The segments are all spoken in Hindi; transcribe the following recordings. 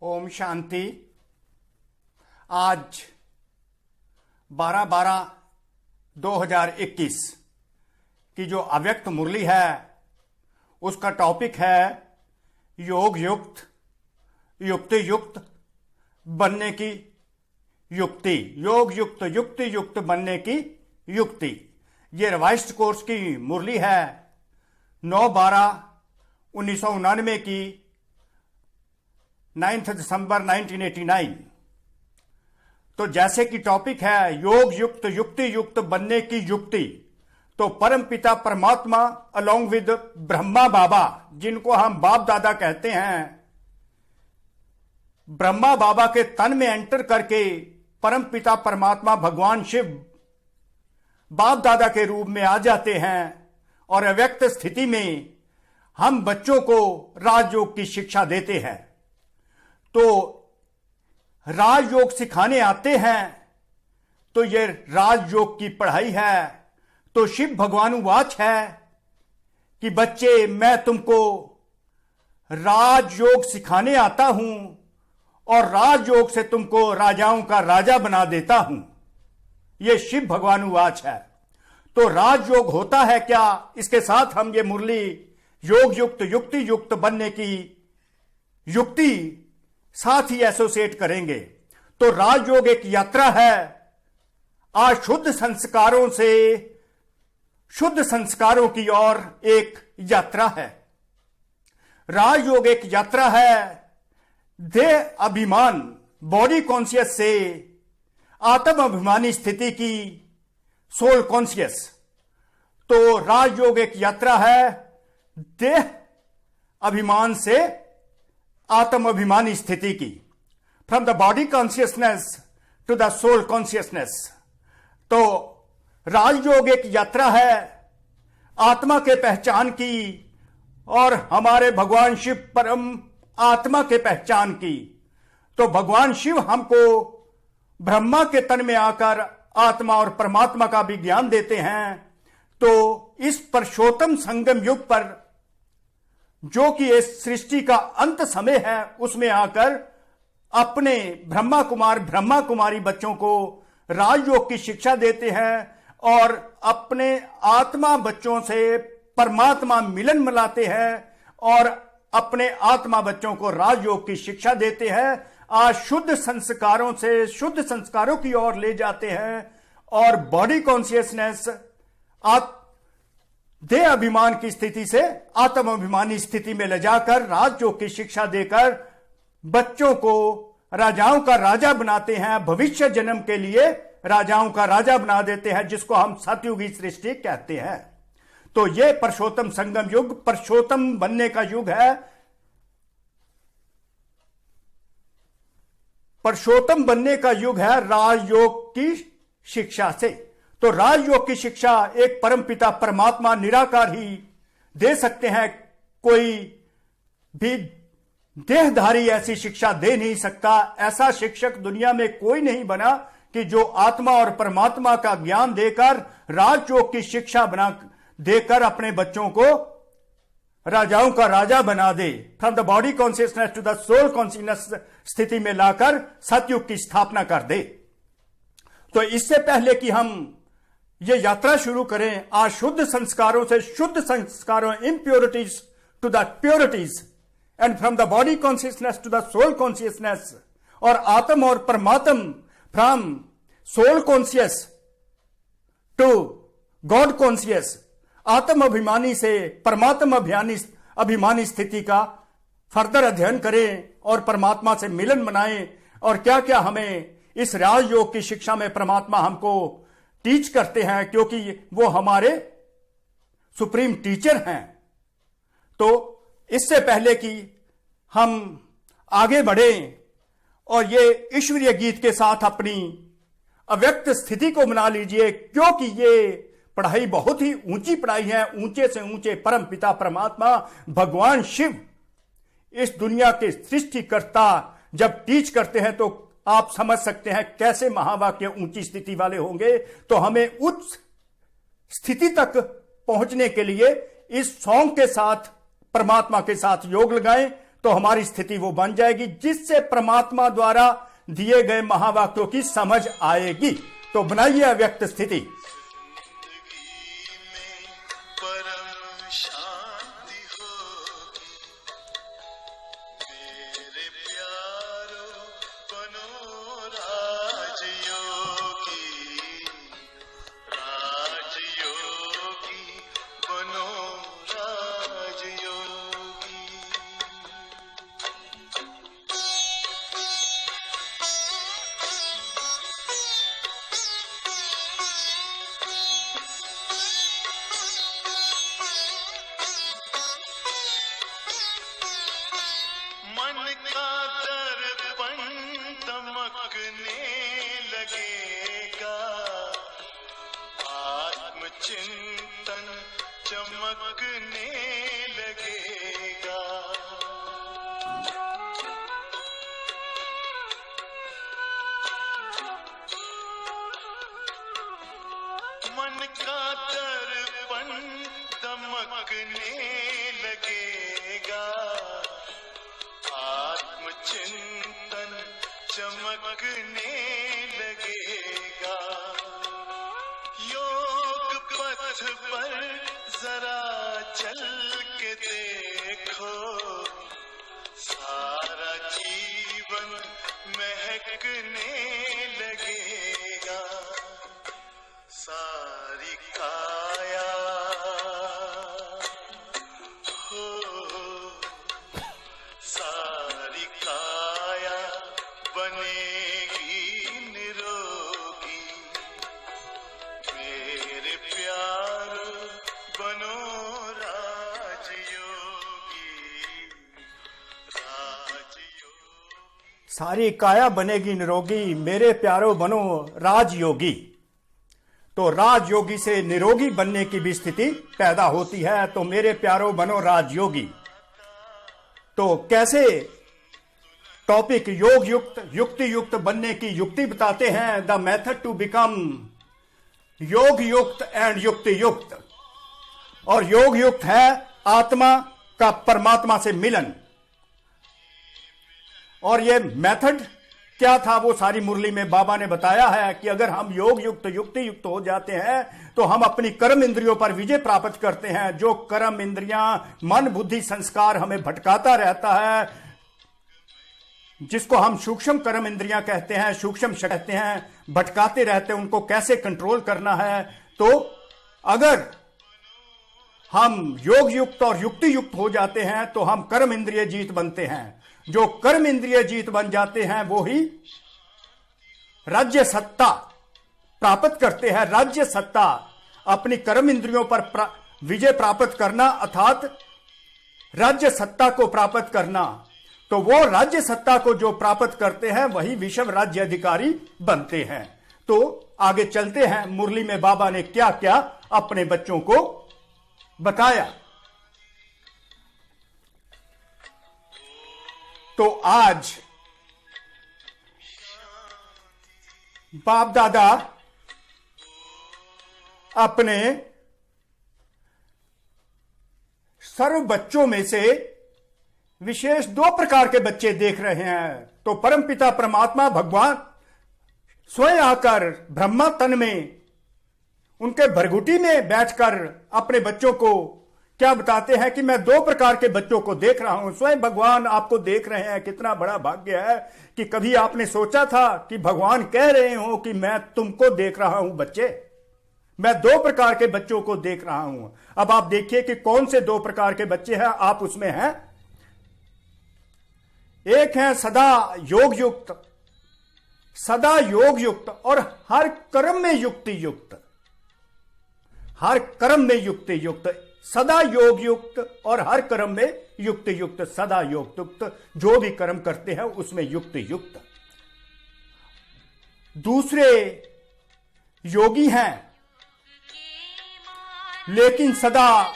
ओम शांति। आज 12/12/2021 की जो अव्यक्त मुरली है उसका टॉपिक है योग युक्त युक्ति युक्त बनने की युक्ति। योग युक्त युक्ति युक्त बनने की युक्ति। ये रिवाइज्ड कोर्स की मुरली है 9/12/1999 की 9 दिसंबर 1989। तो जैसे कि टॉपिक है योग युक्त युक्ति युक्त बनने की युक्ति, तो परम पिता परमात्मा अलोंग विद ब्रह्मा बाबा, जिनको हम बाप दादा कहते हैं, ब्रह्मा बाबा के तन में एंटर करके परम पिता परमात्मा भगवान शिव बाप दादा के रूप में आ जाते हैं और अव्यक्त स्थिति में हम बच्चों को राजयोग की शिक्षा देते हैं। तो राजयोग सिखाने आते हैं तो ये राजयोग की पढ़ाई है। तो शिव भगवानुवाच है कि बच्चे, मैं तुमको राजयोग सिखाने आता हूं और राजयोग से तुमको राजाओं का राजा बना देता हूं। यह शिव भगवानुवाच है। तो राजयोग होता है क्या, इसके साथ हम ये मुरली योग युक्त युक्ति युक्त बनने की युक्ति साथ ही एसोसिएट करेंगे। तो राजयोग एक यात्रा है अशुद्ध संस्कारों से शुद्ध संस्कारों की ओर एक यात्रा है। राजयोग एक यात्रा है देह अभिमान बॉडी कॉन्शियस से आत्म अभिमानी स्थिति की सोल कॉन्शियस। तो राजयोग एक यात्रा है देह अभिमान से आत्म अभिमानी स्थिति की, from the body consciousness to the soul consciousness. तो राजयोग एक यात्रा है आत्मा के पहचान की और हमारे भगवान शिव परम आत्मा के पहचान की। तो भगवान शिव हमको ब्रह्मा के तन में आकर आत्मा और परमात्मा का भी ज्ञान देते हैं। तो इस परशोत्तम संगम युग पर, जो कि इस सृष्टि का अंत समय है, उसमें आकर अपने ब्रह्मा कुमार ब्रह्मा कुमारी बच्चों को राजयोग की शिक्षा देते हैं और अपने आत्मा बच्चों से परमात्मा मिलन मिलाते हैं और अपने आत्मा बच्चों को राजयोग की शिक्षा देते हैं। अशुद्ध संस्कारों से शुद्ध संस्कारों की ओर ले जाते हैं और बॉडी कॉन्शियसनेस देह अभिमान की स्थिति से आत्म अभिमानी स्थिति में ले जाकर राजयोग की शिक्षा देकर बच्चों को राजाओं का राजा बनाते हैं। भविष्य जन्म के लिए राजाओं का राजा बना देते हैं, जिसको हम सतयुगी सृष्टि कहते हैं। तो यह परशोत्तम संगम युग परशोत्तम बनने का युग है। परशोत्तम बनने का युग है राजयोग की शिक्षा से। तो राजयोग की शिक्षा एक परमपिता परमात्मा निराकार ही दे सकते हैं। कोई भी देहधारी ऐसी शिक्षा दे नहीं सकता। ऐसा शिक्षक दुनिया में कोई नहीं बना कि जो आत्मा और परमात्मा का ज्ञान देकर राजयोग की शिक्षा बना देकर अपने बच्चों को राजाओं का राजा बना दे। From the body consciousness to the soul consciousness स्थिति में लाकर सतयुग की स्थापना कर दे। तो इससे पहले कि हम ये यात्रा शुरू करें अशुद्ध संस्कारों से शुद्ध संस्कारों, impurities to the purities, and from the body consciousness to the soul consciousness, और आत्म और परमात्म from soul conscious to god conscious, आत्म अभिमानी से परमात्म अभिमानी स्थिति का फर्दर अध्ययन करें और परमात्मा से मिलन मनाएं। और क्या क्या हमें इस राजयोग की शिक्षा में परमात्मा हमको टीच करते हैं, क्योंकि वो हमारे सुप्रीम टीचर हैं। तो इससे पहले कि हम आगे बढ़ें और ये ईश्वरीय गीत के साथ अपनी अव्यक्त स्थिति को मना लीजिए, क्योंकि ये पढ़ाई बहुत ही ऊंची पढ़ाई है। ऊंचे से ऊंचे परम पिता परमात्मा भगवान शिव इस दुनिया के सृष्टिकर्ता जब टीच करते हैं तो आप समझ सकते हैं कैसे महावाक्य ऊंची स्थिति वाले होंगे। तो हमें उच्च स्थिति तक पहुंचने के लिए इस सॉन्ग के साथ परमात्मा के साथ योग लगाएं तो हमारी स्थिति वो बन जाएगी जिससे परमात्मा द्वारा दिए गए महावाक्यों की समझ आएगी। तो बनाइए अव्यक्त स्थिति। चिंतन चमकने लगेगा। मन का दर्पण दमकने लगेगा। आत्मचिंतन चमकने लगेगा। योग पथ पर जरा चल के देखो, सारा जीवन महकने लगेगा। सारी काया हो, सारी काया बनेगी निरोगी। मेरे प्यारो बनो राजयोगी, राजयोगी। सारी काया बनेगी निरोगी, मेरे प्यारो बनो राजयोगी। तो राजयोगी से निरोगी बनने की भी स्थिति पैदा होती है। तो मेरे प्यारो बनो राजयोगी। तो कैसे टॉपिक योग युक्त युक्ति युक्त बनने की युक्ति बताते हैं। द मेथड टू बिकम योग युक्त एंड युक्ति युक्त। और योग युक्त है आत्मा का परमात्मा से मिलन। और यह मेथड क्या था वो सारी मुरली में बाबा ने बताया है कि अगर हम योग युक्त युक्ति युक्त हो जाते हैं तो हम अपनी कर्म इंद्रियों पर विजय प्राप्त करते हैं। जो कर्म इंद्रियां मन बुद्धि संस्कार हमें भटकाता रहता है, जिसको हम सूक्ष्म कर्म इंद्रियां कहते हैं, सूक्ष्म कहते हैं, भटकाते रहते हैं, उनको कैसे कंट्रोल करना है। तो अगर हम योग युक्त और युक्ति युक्त हो जाते हैं तो हम कर्म इंद्रिय जीत बनते हैं। जो कर्म इंद्रिय जीत बन जाते हैं वो ही राज्य सत्ता प्राप्त करते हैं। राज्य सत्ता अपनी कर्म इंद्रियों पर विजय प्राप्त करना अर्थात राज्य सत्ता को प्राप्त करना। तो वो राज्य सत्ता को जो प्राप्त करते हैं वही विषम राज्य अधिकारी बनते हैं। तो आगे चलते हैं, मुरली में बाबा ने क्या क्या अपने बच्चों को बताया। तो आज बाप दादा अपने सर्व बच्चों में से विशेष 2 प्रकार के बच्चे देख रहे हैं। तो परमपिता परमात्मा भगवान स्वयं आकर ब्रह्मा तन में उनके भरगुटी में बैठकर अपने बच्चों को क्या बताते हैं कि मैं 2 प्रकार के बच्चों को देख रहा हूं। स्वयं भगवान आपको देख रहे हैं। कितना बड़ा भाग्य है कि कभी आपने सोचा था कि भगवान कह रहे हो कि मैं तुमको देख रहा हूं बच्चे, मैं 2 प्रकार के बच्चों को देख रहा हूं। अब आप देखिए कि कौन से 2 प्रकार के बच्चे हैं। आप उसमें हैं, एक है सदा योग युक्त, सदा योग युक्त और हर कर्म में युक्ति युक्त, हर कर्म में युक्ति युक्त, सदा योग युक्त और हर कर्म में युक्ति युक्त, सदा योग युक्त, जो भी कर्म करते हैं उसमें युक्ति युक्त। दूसरे योगी हैं लेकिन सदा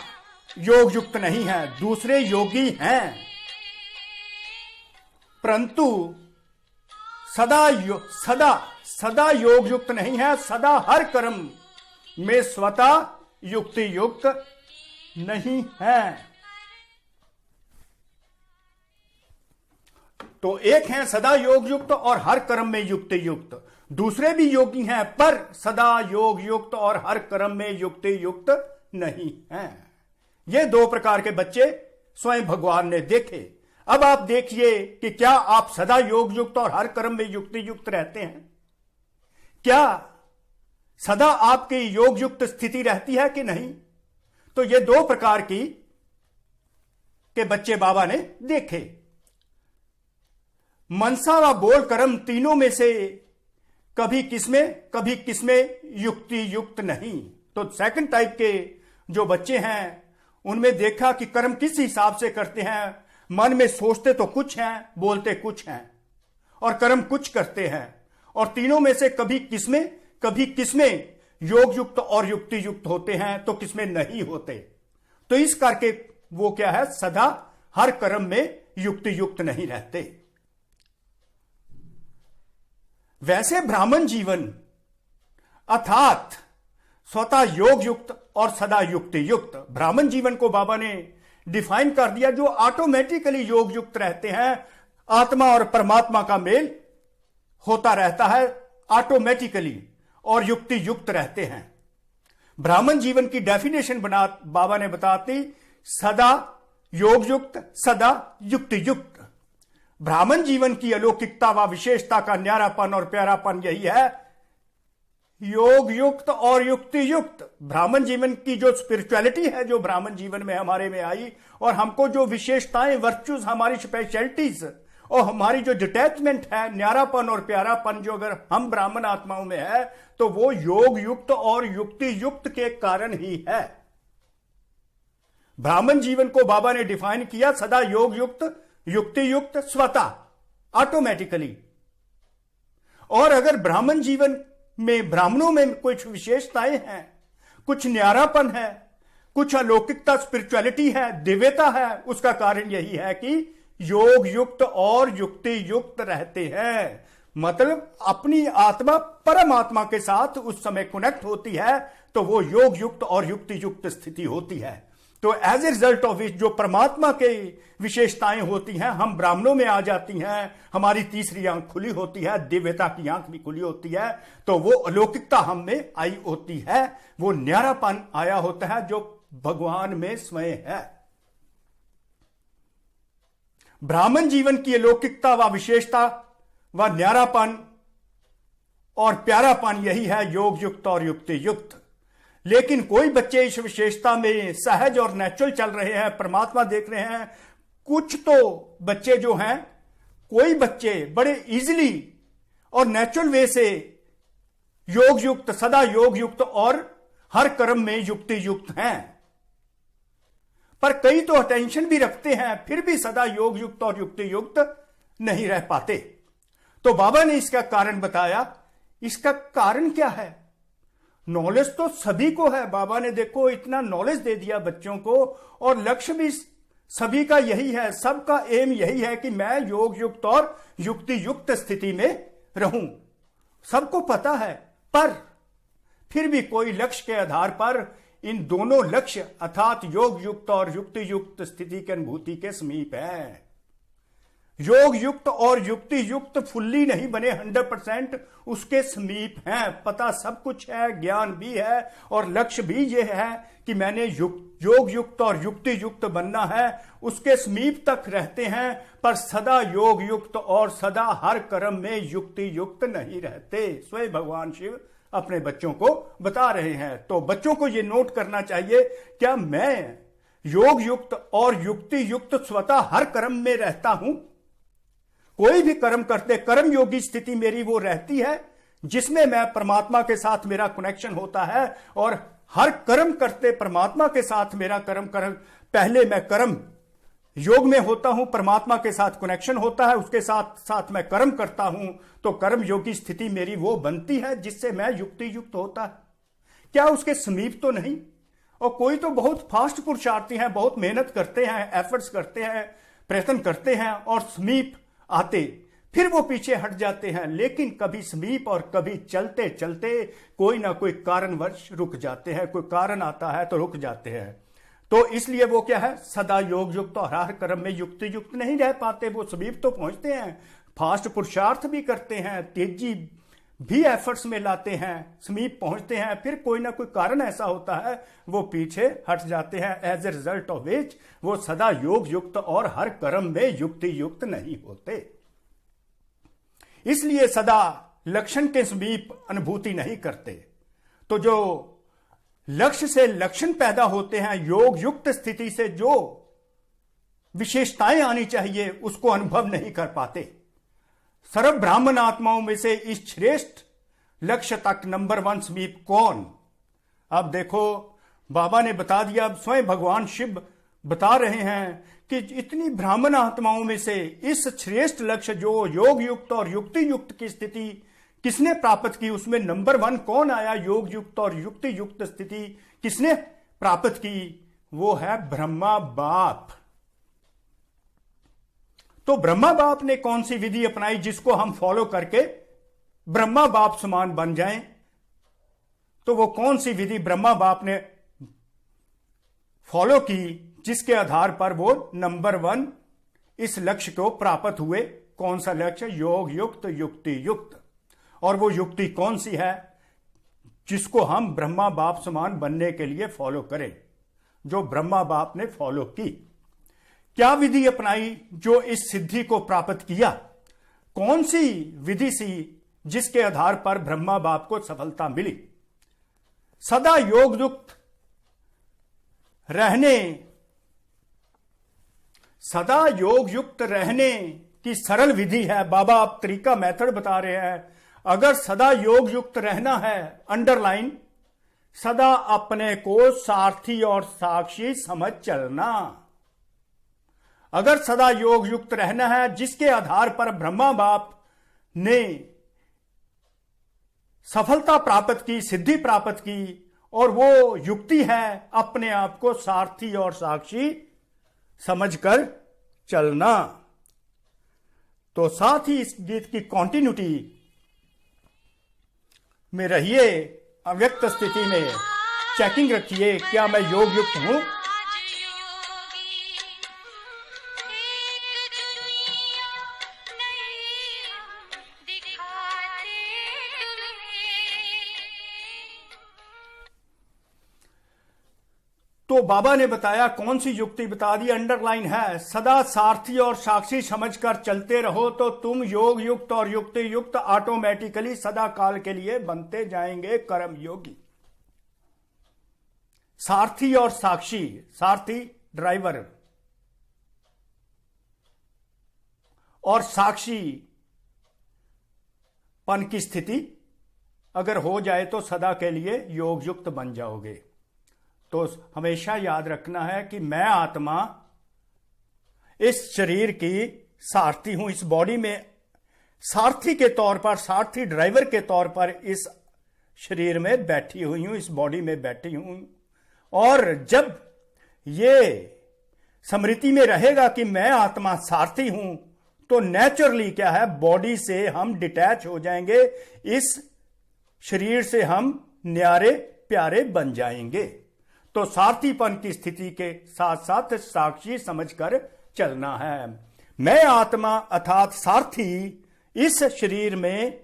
योग युक्त नहीं है। दूसरे योगी हैं परंतु सदा योग युक्त नहीं है, सदा हर कर्म में स्वतः युक्ति युक्त नहीं है। तो एक हैं सदा योग युक्त और हर कर्म में युक्ति युक्त, दूसरे भी योगी हैं पर सदा योग युक्त और हर कर्म में युक्ति युक्त नहीं हैं। ये दो प्रकार के बच्चे स्वयं भगवान ने देखे। अब आप देखिए कि क्या आप सदा योग युक्त और हर कर्म में युक्ति युक्त रहते हैं? क्या सदा आपकी योग युक्त स्थिति रहती है कि नहीं? तो ये दो प्रकार के बच्चे बाबा ने देखे। मनसा व बोल कर्म तीनों में से कभी किसमें युक्ति युक्त नहीं। तो सेकंड टाइप के जो बच्चे हैं उनमें देखा कि कर्म किस हिसाब से करते हैं। मन में सोचते तो कुछ हैं, बोलते कुछ हैं और कर्म कुछ करते हैं, और तीनों में से कभी किसमें योग युक्त और युक्ति युक्त होते हैं तो किसमें नहीं होते। तो इस करके वो क्या है, सदा हर कर्म में युक्ति युक्त नहीं रहते। वैसे ब्राह्मण जीवन अर्थात स्वतः योग युक्त और सदा युक्ति युक्त, ब्राह्मण जीवन को बाबा ने डिफाइन कर दिया जो ऑटोमेटिकली योग युक्त रहते हैं। आत्मा और परमात्मा का मेल होता रहता है ऑटोमेटिकली और युक्ति युक्त रहते हैं। ब्राह्मण जीवन की डेफिनेशन बाबा ने बताती सदा योग युक्त, सदा युक्ति युक्त। ब्राह्मण जीवन की अलौकिकता व विशेषता का न्यारापन और प्यारापन यही है, योग युक्त और युक्ति युक्त। ब्राह्मण जीवन की जो स्पिरिचुअलिटी है जो ब्राह्मण जीवन में हमारे में आई, और हमको जो विशेषताएं, वर्चुज, हमारी स्पेशलिटीज और हमारी जो डिटैचमेंट है, न्यारापन और प्यारापन जो अगर हम ब्राह्मण आत्माओं में है तो वो योग युक्त और युक्ति युक्त के कारण ही है। ब्राह्मण जीवन को बाबा ने डिफाइन किया सदा योग युक्त, युक्ति युक्त, स्वतः ऑटोमेटिकली। और अगर ब्राह्मण जीवन में, ब्राह्मणों में कुछ विशेषताएं हैं, कुछ न्यारापन है, कुछ अलौकिकता, स्पिरिचुअलिटी है, दिव्यता है, उसका कारण यही है कि योग युक्त और युक्ति युक्त रहते हैं। मतलब अपनी आत्मा परमात्मा के साथ उस समय कनेक्ट होती है तो वो योग युक्त और युक्ति युक्त स्थिति होती है। तो as a result of it जो परमात्मा के विशेषताएं होती हैं हम ब्राह्मणों में आ जाती हैं। हमारी तीसरी आंख खुली होती है, दिव्यता की आंख भी खुली होती है, तो वो अलौकिकता हम में आई होती है, वो न्यारापन आया होता है जो भगवान में स्वयं है। ब्राह्मण जीवन की अलौकिकता व विशेषता व न्यारापन और प्यारापन यही है योग युक्त और युक्ति युक्त। लेकिन कोई बच्चे इस विशेषता में सहज और नेचुरल चल रहे हैं, परमात्मा देख रहे हैं। कुछ तो बच्चे जो हैं, कोई बच्चे बड़े इजीली और नेचुरल वे से योग युक्त, सदा योग युक्त और हर कर्म में युक्ति युक्त हैं, पर कई तो अटेंशन भी रखते हैं फिर भी सदा योग युक्त और युक्ति युक्त नहीं रह पाते। तो बाबा ने इसका कारण बताया। इसका कारण क्या है? नॉलेज तो सभी को है, बाबा ने देखो इतना नॉलेज दे दिया बच्चों को, और लक्ष्य भी सभी का यही है, सबका एम यही है कि मैं योग युक्त और युक्ति युक्त स्थिति में रहूं, सबको पता है। पर फिर भी कोई लक्ष्य के आधार पर इन दोनों लक्ष्य अर्थात योग युक्त और युक्ति युक्त स्थिति की अनुभूति के समीप है। योग युक्त और युक्ति युक्त फुल्ली नहीं बने, 100% उसके समीप हैं। पता सब कुछ है, ज्ञान भी है और लक्ष्य भी ये है कि मैंने योग युक्त और युक्ति युक्त बनना है, उसके समीप तक रहते हैं, पर सदा योग युक्त और सदा हर कर्म में युक्ति युक्त नहीं रहते। स्वयं भगवान शिव अपने बच्चों को बता रहे हैं। तो बच्चों को ये नोट करना चाहिए, क्या मैं योग युक्त और युक्ति युक्त स्वतः हर कर्म में रहता हूं? कोई भी कर्म करते, कर्म योगी स्थिति मेरी वो रहती है जिसमें मैं परमात्मा के साथ मेरा कनेक्शन होता है, और हर कर्म करते परमात्मा के साथ मेरा कर्म पहले मैं कर्म योग में होता हूं, परमात्मा के साथ कनेक्शन होता है, उसके साथ साथ मैं कर्म करता हूं, तो कर्म योगी स्थिति मेरी वो बनती है जिससे मैं युक्ति युक्त होता है। क्या उसके समीप तो नहीं? और कोई तो बहुत फास्ट पुरुषार्थी हैं, बहुत मेहनत करते हैं, एफर्ट्स करते हैं, प्रयत्न करते हैं और समीप आते फिर वो पीछे हट जाते हैं, लेकिन कभी समीप और कभी चलते चलते कोई ना कोई कारणवश रुक जाते हैं। कोई कारण आता है तो रुक जाते हैं। तो इसलिए वो क्या है, सदा योग युक्त और हर कर्म में युक्ति युक्त नहीं रह पाते। वो समीप तो पहुंचते हैं, फास्ट पुरुषार्थ भी करते हैं, तेजी भी एफर्ट्स में लाते हैं, समीप पहुंचते हैं, फिर कोई ना कोई कारण ऐसा होता है वो पीछे हट जाते हैं। As a result of which वो सदा योग युक्त और हर कर्म में युक्ति युक्त नहीं होते। इसलिए सदा लक्षण के समीप अनुभूति नहीं करते। तो जो लक्ष्य से लक्षण पैदा होते हैं, योग युक्त स्थिति से जो विशेषताएं आनी चाहिए उसको अनुभव नहीं कर पाते। सर्व ब्राह्मण आत्माओं में से इस श्रेष्ठ लक्ष्य तक नंबर 1 समीप कौन? अब देखो, बाबा ने बता दिया, अब स्वयं भगवान शिव बता रहे हैं कि इतनी ब्राह्मण आत्माओं में से इस श्रेष्ठ लक्ष्य जो योग युक्त और युक्ति युक्त की स्थिति किसने प्राप्त की, उसमें नंबर 1 कौन आया? योग युक्त और युक्ति युक्त स्थिति किसने प्राप्त की? वो है ब्रह्मा बाप। तो ब्रह्मा बाप ने कौन सी विधि अपनाई जिसको हम फॉलो करके ब्रह्मा बाप समान बन जाएं? तो वो कौन सी विधि ब्रह्मा बाप ने फॉलो की जिसके आधार पर वो नंबर 1 इस लक्ष्य को प्राप्त हुए? कौन सा लक्ष्य? योग युक्त युक्ति युक्त। और वो युक्ति कौन सी है जिसको हम ब्रह्मा बाप समान बनने के लिए फॉलो करें, जो ब्रह्मा बाप ने फॉलो की? क्या विधि अपनाई जो इस सिद्धि को प्राप्त किया? कौन सी विधि सी जिसके आधार पर ब्रह्मा बाप को सफलता मिली? सदा योग युक्त रहने की सरल विधि है। बाबा आप तरीका मेथड बता रहे हैं। अगर सदा योग युक्त रहना है, अंडरलाइन, सदा अपने को सारथी और साक्षी समझ चलना। अगर सदा योग युक्त रहना है जिसके आधार पर ब्रह्मा बाप ने सफलता प्राप्त की, सिद्धि प्राप्त की, और वो युक्ति है अपने आप को सारथी और साक्षी समझकर चलना। तो साथ ही इस गीत की कॉन्टिन्यूटी में रहिए, अव्यक्त स्थिति में चेकिंग रखिए, क्या मैं योग युक्त हूं? तो बाबा ने बताया कौन सी युक्ति बता दी, अंडरलाइन है, सदा सारथी और साक्षी समझकर चलते रहो तो तुम योग युक्त और युक्ति युक्त ऑटोमेटिकली सदा काल के लिए बनते जाएंगे कर्म योगी। सारथी और साक्षी, सारथी ड्राइवर और साक्षी पन की स्थिति अगर हो जाए तो सदा के लिए योग युक्त बन जाओगे। तो हमेशा याद रखना है कि मैं आत्मा इस शरीर की सारथी हूं, इस बॉडी में सारथी के तौर पर, सारथी ड्राइवर के तौर पर इस शरीर में बैठी हुई हूं, इस बॉडी में बैठी हूं। और जब ये स्मृति में रहेगा कि मैं आत्मा सारथी हूं, तो नेचुरली क्या है, बॉडी से हम डिटैच हो जाएंगे, इस शरीर से हम न्यारे प्यारे बन जाएंगे। तो सारथीपन की स्थिति के साथ साथ साक्षी समझकर चलना है। मैं आत्मा अर्थात सारथी इस शरीर में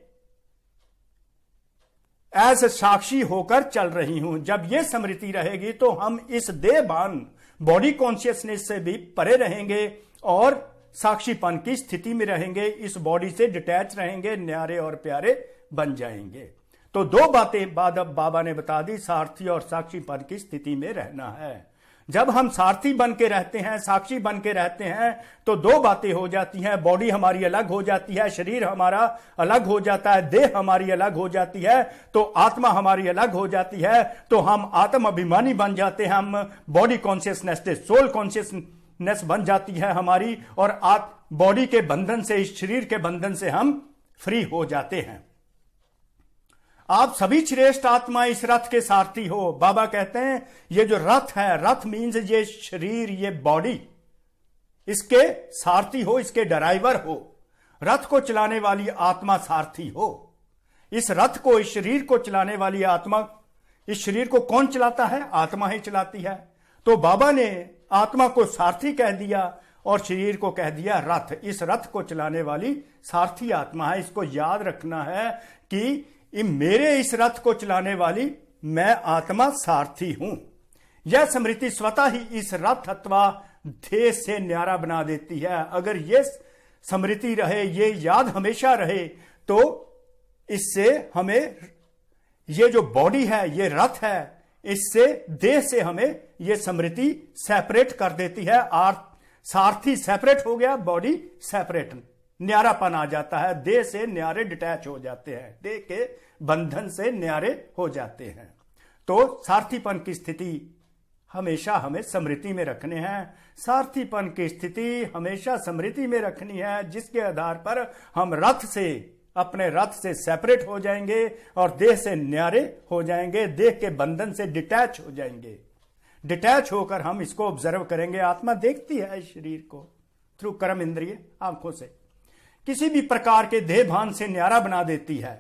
एज साक्षी होकर चल रही हूं। जब यह स्मृति रहेगी तो हम इस देहभान बॉडी कॉन्शियसनेस से भी परे रहेंगे और साक्षीपन की स्थिति में रहेंगे, इस बॉडी से डिटैच रहेंगे, न्यारे और प्यारे बन जाएंगे। तो दो बातें बाद अब बाबा ने बता दी, सारथी और साक्षीपन की स्थिति में रहना है। जब हम सारथी बन के रहते हैं, साक्षी बन के रहते हैं, तो दो बातें हो जाती हैं, बॉडी हमारी अलग हो जाती है, शरीर हमारा अलग हो जाता है, देह हमारी अलग हो जाती है, तो आत्मा हमारी अलग हो जाती है। तो हम आत्म अभिमानी बन जाते हैं, हम बॉडी कॉन्शियसनेस से सोल कॉन्शियसनेस बन जाती है हमारी, और बॉडी के बंधन से, इस शरीर के बंधन से हम फ्री हो जाते हैं। आप सभी श्रेष्ठ आत्मा इस रथ के सारथी हो। बाबा कहते हैं ये जो रथ है, रथ मीन्स ये शरीर, ये बॉडी, इसके सारथी हो, इसके ड्राइवर हो। रथ को चलाने वाली आत्मा सारथी हो। इस रथ को, इस शरीर को चलाने वाली आत्मा, इस शरीर को कौन चलाता है? आत्मा ही चलाती है। तो बाबा ने आत्मा को सारथी कह दिया और शरीर को कह दिया रथ। इस रथ को चलाने वाली सारथी आत्मा है। इसको याद रखना है कि मेरे इस रथ को चलाने वाली मैं आत्मा सारथी हूं। यह स्मृति स्वतः ही इस रथ अथवा ध्येय से न्यारा बना देती है। अगर यह स्मृति रहे, ये याद हमेशा रहे, तो इससे हमें ये जो बॉडी है, ये रथ है, इससे देह से हमें ये स्मृति सेपरेट कर देती है। सारथी सेपरेट हो गया, बॉडी सेपरेट, न्यारापन आ जाता है। देह से न्यारे डिटैच हो जाते हैं, देह के बंधन से न्यारे हो जाते हैं। तो सारथीपन की स्थिति हमेशा हमें स्मृति में रखने हैं। सारथीपन की स्थिति हमेशा स्मृति में रखनी है, जिसके आधार पर हम रथ से, अपने रथ से सेपरेट हो जाएंगे और देह से न्यारे हो जाएंगे, देह के बंधन से डिटैच हो जाएंगे। डिटैच होकर हम इसको ऑब्जर्व करेंगे। आत्मा देखती है इस शरीर को थ्रू कर्म इंद्रिय, आंखों से, किसी भी प्रकार के देह भान से न्यारा बना देती है।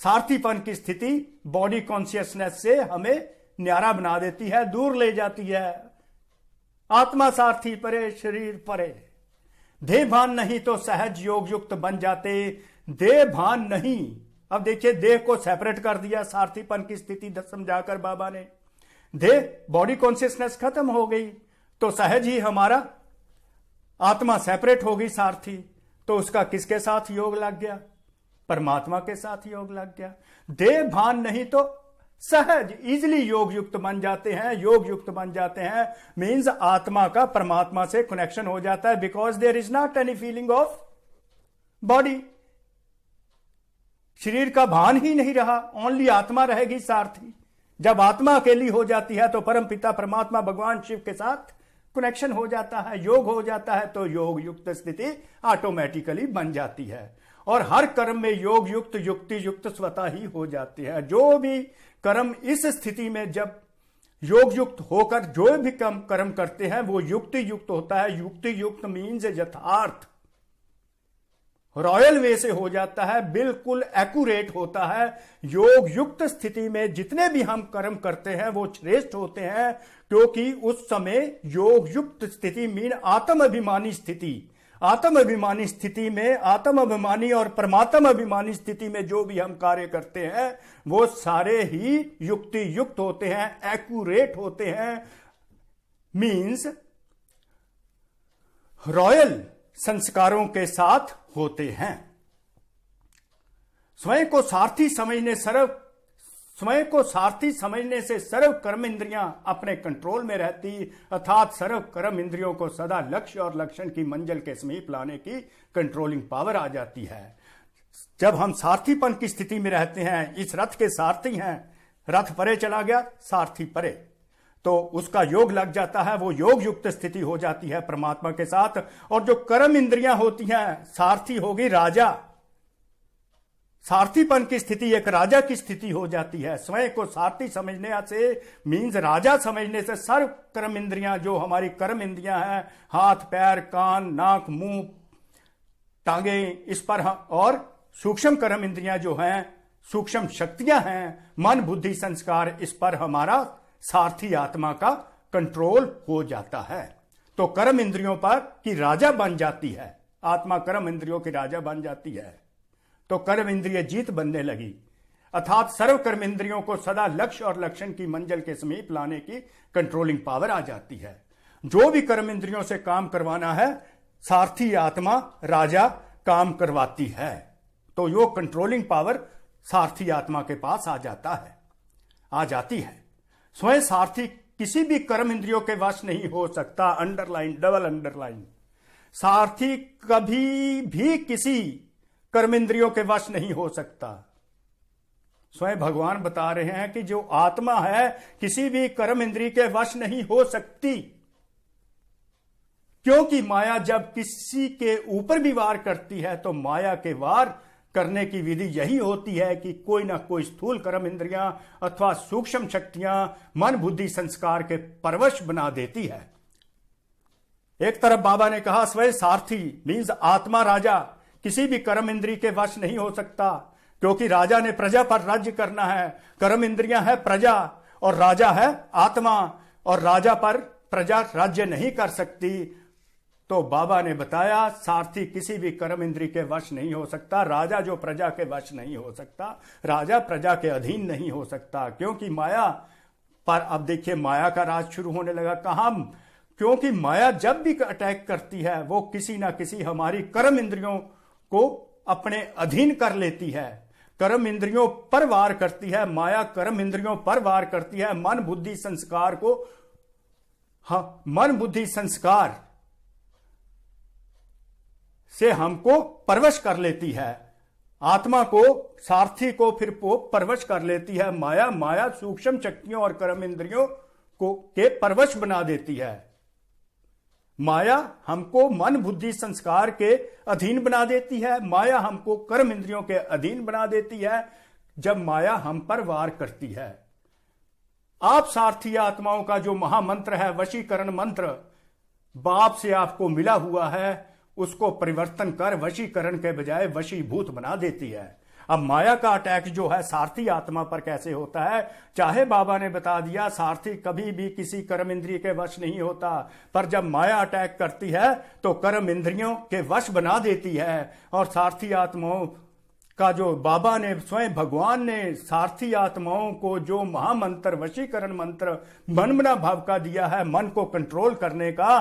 सारथीपन की स्थिति बॉडी कॉन्शियसनेस से हमें न्यारा बना देती है, दूर ले जाती है। आत्मा सारथी परे, शरीर परे। देह भान नहीं तो सहज योग युक्त बन जाते। देह भान नहीं, अब देखिए देह को सेपरेट कर दिया सारथीपन की स्थिति समझाकर बाबा ने। देह, बॉडी कॉन्शियसनेस खत्म हो गई तो सहज ही हमारा आत्मा सेपरेट हो गई सारथी। तो उसका किसके साथ योग लग गया? परमात्मा के साथ योग लग गया। देह भान नहीं तो सहज इजिली योग युक्त बन जाते हैं। योग युक्त बन जाते हैं मीन्स आत्मा का परमात्मा से कनेक्शन हो जाता है, because there is not any feeling of body. शरीर का भान ही नहीं रहा, ओनली आत्मा रहेगी सारथी। जब आत्मा अकेली हो जाती है तो परम पिता परमात्मा भगवान शिव के साथ कनेक्शन हो जाता है, योग हो जाता है, तो योग युक्त स्थिति ऑटोमेटिकली बन जाती है। और हर कर्म में योग युक्त, युक्ति युक्त स्वतः ही हो जाती है। जो भी कर्म इस स्थिति में जब योग युक्त होकर जो भी कर्म करते हैं वो युक्ति युक्त होता है। युक्ति युक्त मीन्स यथार्थ, रॉयल वे से हो जाता है, बिल्कुल एक्यूरेट होता है। योग युक्त स्थिति में जितने भी हम कर्म करते हैं वो श्रेष्ठ होते हैं, क्योंकि उस समय योग युक्त स्थिति मीन आत्म अभिमानी स्थिति। आत्म अभिमानी स्थिति में, आत्म अभिमानी और परमात्मा अभिमानी स्थिति में जो भी हम कार्य करते हैं वो सारे ही युक्ति युक्त होते हैं, एक्यूरेट होते हैं, मीन्स रॉयल संस्कारों के साथ होते हैं। स्वयं को सारथी समझने से सर्व कर्म इंद्रियां अपने कंट्रोल में रहती, अर्थात सर्व कर्म इंद्रियों को सदा लक्ष्य और लक्षण की मंजिल के समीप लाने की कंट्रोलिंग पावर आ जाती है। जब हम सारथीपन की स्थिति में रहते हैं, इस रथ के सारथी हैं, रथ परे चला गया, सारथी परे, तो उसका योग लग जाता है, वो योग युक्त स्थिति हो जाती है परमात्मा के साथ। और जो कर्म इंद्रियां होती हैं, सारथी होगी राजा। सारथीपन की स्थिति एक राजा की स्थिति हो जाती है। स्वयं को सारथी समझने से मीन्स राजा समझने से सर्व कर्म इंद्रियां, जो हमारी कर्म इंद्रियां हैं, हाथ पैर कान नाक मुंह टांगे, इस पर और सूक्ष्म कर्म इंद्रियां जो हैं, सूक्ष्म शक्तियां हैं, मन बुद्धि संस्कार, इस पर हमारा सारथी आत्मा का कंट्रोल हो जाता है। तो कर्म इंद्रियों पर की राजा बन जाती है आत्मा, कर्म इंद्रियों की राजा बन जाती है। तो कर्म इंद्रिय जीत बनने लगी, अर्थात सर्व कर्म इंद्रियों को सदा लक्ष्य और लक्षण की मंजिल के समीप लाने की कंट्रोलिंग पावर आ जाती है। जो भी कर्म इंद्रियों से काम करवाना है, सारथी आत्मा राजा काम करवाती है। तो यो कंट्रोलिंग पावर सारथी आत्मा के पास आ जाती है। स्वयं सारथी किसी भी कर्म इंद्रियों के वश नहीं हो सकता। Underline, double underline. सारथी कभी भी किसी कर्म इंद्रियों के वश नहीं हो सकता। स्वयं भगवान बता रहे हैं कि जो आत्मा है किसी भी कर्म इंद्रिय के वश नहीं हो सकती, क्योंकि माया जब किसी के ऊपर भी वार करती है तो माया के वार करने की विधि यही होती है कि कोई ना कोई स्थूल कर्म इंद्रियां अथवा सूक्ष्म शक्तियां मन बुद्धि संस्कार के परवश बना देती है। एक तरफ बाबा ने कहा स्वयं सारथी मीन्स आत्मा राजा किसी भी कर्म इंद्रिय के वश नहीं हो सकता, क्योंकि राजा ने प्रजा पर राज्य करना है। कर्म इंद्रियां है प्रजा और राजा है आत्मा। और राजा पर प्रजा राज्य नहीं कर सकती, तो बाबा ने बताया सारथी किसी भी कर्म इंद्रिय के वश नहीं हो सकता, राजा जो प्रजा के वश नहीं हो सकता, राजा प्रजा के अधीन नहीं हो सकता, क्योंकि माया पर अब देखिए माया का राज शुरू होने लगा। कहां? क्योंकि माया जब भी अटैक करती है वो किसी ना किसी हमारी कर्म इंद्रियों को अपने अधीन कर लेती है, कर्म इंद्रियों पर वार करती है। माया कर्म इंद्रियों पर वार करती है, मन बुद्धि संस्कार को, हाँ, मन बुद्धि संस्कार से हमको परवश कर लेती है, आत्मा को, सारथी को फिर वो परवश कर लेती है। माया सूक्ष्म शक्तियों और कर्म इंद्रियों को के परवश बना देती है। माया हमको मन बुद्धि संस्कार के अधीन बना देती है, माया हमको कर्म इंद्रियों के अधीन बना देती है जब माया हम पर वार करती है। आप सारथी आत्माओं का जो महामंत्र है, वशीकरण मंत्र, बाप से आपको मिला हुआ है, उसको परिवर्तन कर वशीकरण के बजाय वशीभूत बना देती है। अब माया का अटैक जो है सारथी आत्मा पर कैसे होता है? चाहे बाबा ने बता दिया सारथी कभी भी किसी कर्म इंद्रिय के वश नहीं होता, पर जब माया अटैक करती है तो कर्म इंद्रियों के वश बना देती है। और सारथी आत्माओं का जो बाबा ने, स्वयं भगवान ने सारथी आत्माओं को जो महामंत्र वशीकरण मंत्र मन बना भाव का दिया है, मन को कंट्रोल करने का,